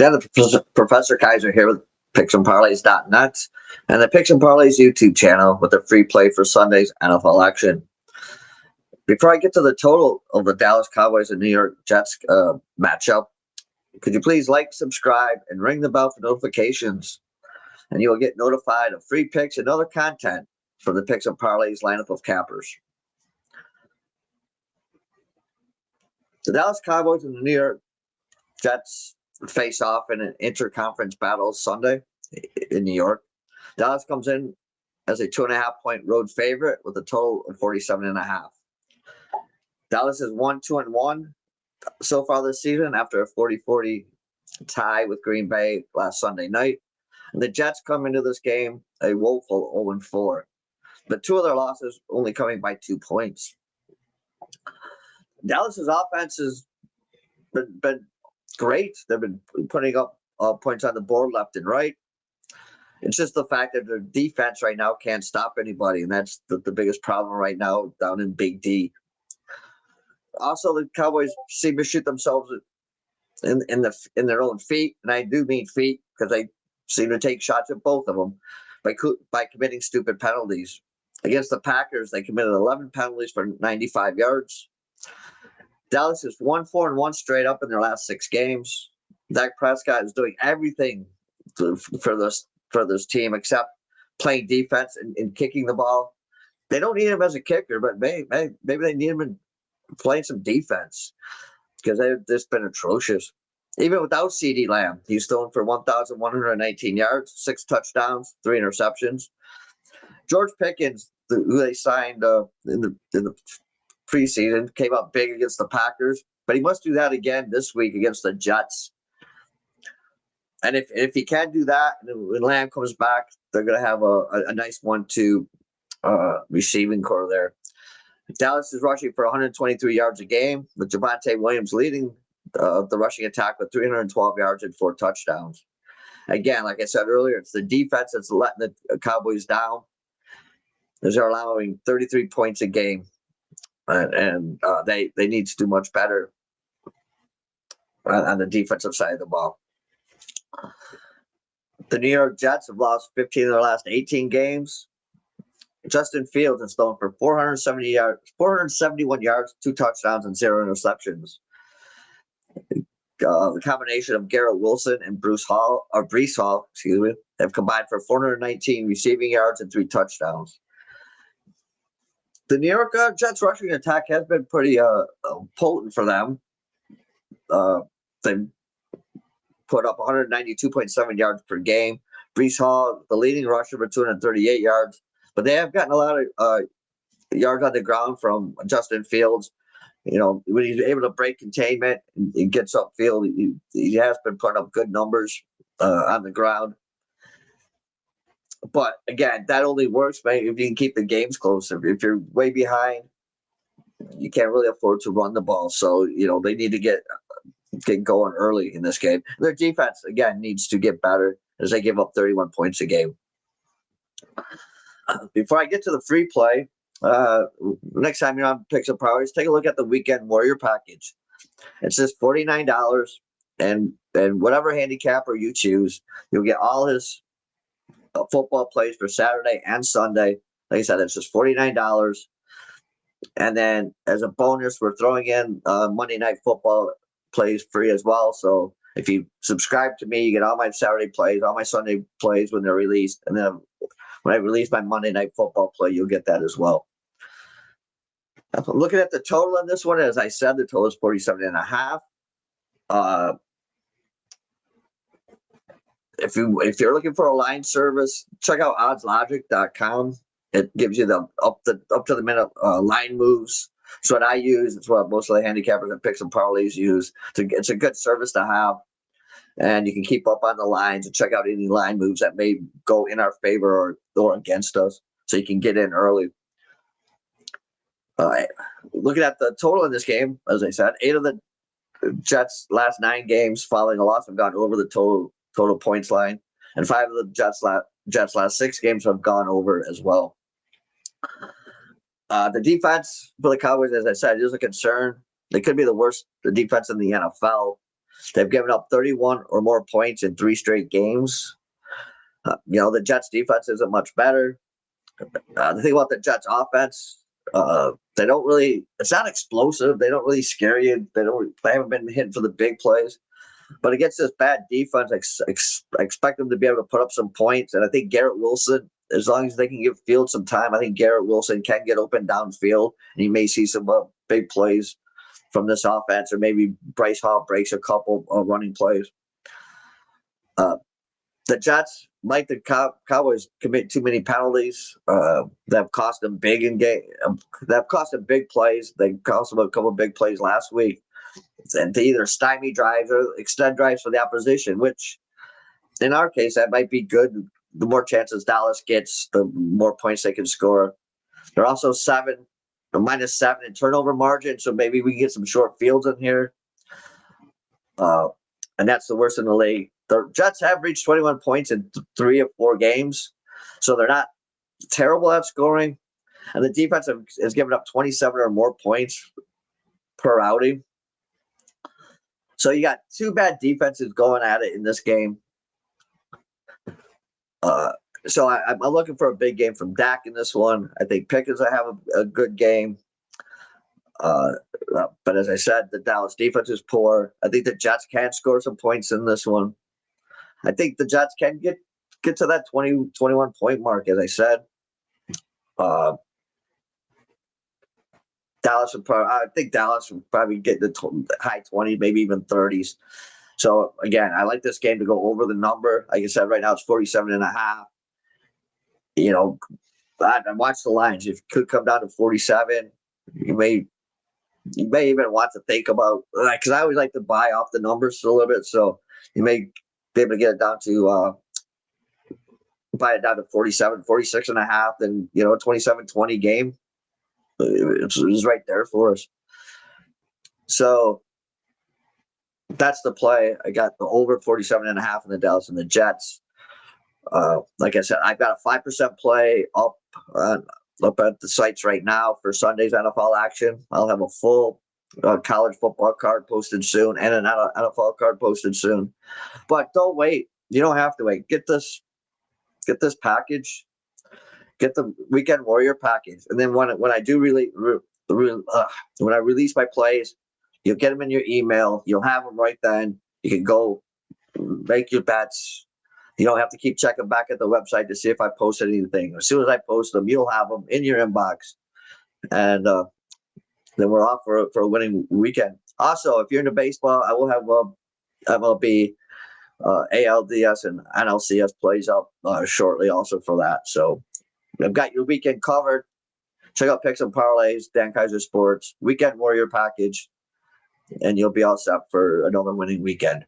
Dan, the Professor Kaiser here with PicksandParlays.net and the Picks and Parlays YouTube channel with a free play for Sunday's NFL action. Before I get to the total of the Dallas Cowboys and New York Jets matchup, could you please like, subscribe, and ring the bell for notifications, and you will get notified of free picks and other content from the Picks and Parlays lineup of cappers. The Dallas Cowboys and the New York Jets face off in an interconference battle Sunday in New York. Dallas comes in as a 2.5-point road favorite with a total of 47.5. Dallas has won 2-1 so far this season after a 40-40 tie with Green Bay last Sunday night. And the Jets come into this game a woeful 0-4, but two of their losses only coming by 2 points. Dallas's offense has been great. They've been putting up points on the board left and right. It's just the fact that their defense right now can't stop anybody, and that's the biggest problem right now down in Big D. Also, the Cowboys seem to shoot themselves in their own feet, and I do mean feet because they seem to take shots at both of them by committing stupid penalties. Against the Packers, they committed 11 penalties for 95 yards. Dallas is 1-4-1 straight up in their last 6 games. Dak Prescott is doing everything for this team except playing defense and kicking the ball. They don't need him as a kicker, but maybe they need him in playing some defense because they've just been atrocious. Even without CeeDee Lamb, he's thrown for 1,119 yards, 6 touchdowns, 3 interceptions. George Pickens, who they signed in the preseason, came up big against the Packers, but he must do that again this week against the Jets. And if he can't do that, and when Lamb comes back, they're going to have a nice 1-2 receiving core there. Dallas is rushing for 123 yards a game, with Javonte Williams leading the rushing attack with 312 yards and 4 touchdowns. Again, like I said earlier, it's the defense that's letting the Cowboys down, as they're allowing 33 points a game. And they need to do much better on the defensive side of the ball. The New York Jets have lost 15 of their last 18 games. Justin Fields has thrown for 471 yards, 2 touchdowns, and 0 interceptions. The combination of Garrett Wilson and Breece Hall, have combined for 419 receiving yards and 3 touchdowns. The New York Jets rushing attack has been pretty potent for them. They put up 192.7 yards per game. Breece Hall, the leading rusher, for 238 yards. But they have gotten a lot of yards on the ground from Justin Fields. You know, when he's able to break containment and gets upfield, he has been putting up good numbers on the ground. But again, that only works if you can keep the games close. If you're way behind, you can't really afford to run the ball. So, they need to get going early in this game. Their defense, again, needs to get better as they give up 31 points a game. Before I get to the free play, next time you're on Picks and Parlays, take a look at the Weekend Warrior package. It's just $49, and whatever handicapper you choose, you'll get all his football plays for Saturday and Sunday. Like I said, it's just $49. And then as a bonus, we're throwing in Monday Night Football plays free as well. So if you subscribe to me, you get all my Saturday plays, all my Sunday plays when they're released. And then when I release my Monday Night Football play, you'll get that as well. I'm looking at the total on this one. As I said, the total is 47.5. If you're looking for a line service, check out oddslogic.com. It gives you the up to the minute line moves. It's what I use. It's what most of the handicappers and Picks and Parlays use. It's a good service to have, and you can keep up on the lines and check out any line moves that may go in our favor or against us, so you can get in early. Looking at the total in this game, as I said, 8 of the Jets' last 9 games following a loss have gone over the total points line, and 5 of the Jets' last 6 games have gone over as well. The defense for the Cowboys, as I said, is a concern. They could be the worst defense in the NFL. They've given up 31 or more points in 3 straight games. The Jets defense isn't much better. The thing about the Jets offense, they don't really, it's not explosive. They don't really scare you. They haven't been hitting for the big plays. But against this bad defense, I expect them to be able to put up some points. And I think Garrett Wilson, as long as they can give Fields some time, I think Garrett Wilson can get open downfield. And you may see some big plays from this offense, or maybe Bryce Hall breaks a couple of running plays. The Jets, like the Cowboys, commit too many penalties. That have cost them big in game. That have cost them big plays. They cost them a couple of big plays last week, and to either stymie drives or extend drives for the opposition. Which, in our case, that might be good. The more chances Dallas gets, the more points they can score. They're also -7 in turnover margin, so maybe we can get some short fields in here. And that's the worst in the league. The Jets have reached 21 points in 3 of 4 games, so they're not terrible at scoring. And the defense has given up 27 or more points per outing. So you got 2 bad defenses going at it in this game. So I'm looking for a big game from Dak in this one. I think Pickens will have a good game. But as I said, the Dallas defense is poor. I think the Jets can score some points in this one. I think the Jets can get to that 20, 21 point mark, as I said. I think Dallas would probably get the high 20s, maybe even 30s. So, again, I like this game to go over the number. Like I said, right now it's 47.5. I watch the lines. If it could come down to 47, you may even want to think about, because I always like to buy off the numbers a little bit. So you may be able to get it down to buy it down to 47, 46.5, then a 27-20 game. It's right there for us. So that's the play. I got the over 47.5 in the Dallas and the Jets. Like I said, I've got a 5% play up at the sites right now for Sunday's NFL action. I'll have a full college football card posted soon and an NFL card posted soon. But don't wait. You don't have to wait. Get this package. Get the Weekend Warrior package, and then when I do when I release my plays, you'll get them in your email. You'll have them right then. You can go make your bets. You don't have to keep checking back at the website to see if I posted anything. As soon as I post them, you'll have them in your inbox, and then we're off for a winning weekend. Also, if you're into baseball, I will have MLB, ALDS, and NLCS plays up shortly also for that. So I've got your weekend covered. Check out Picks and Parlays, Dan Kaiser Sports, Weekend Warrior package, and you'll be all set for another winning weekend.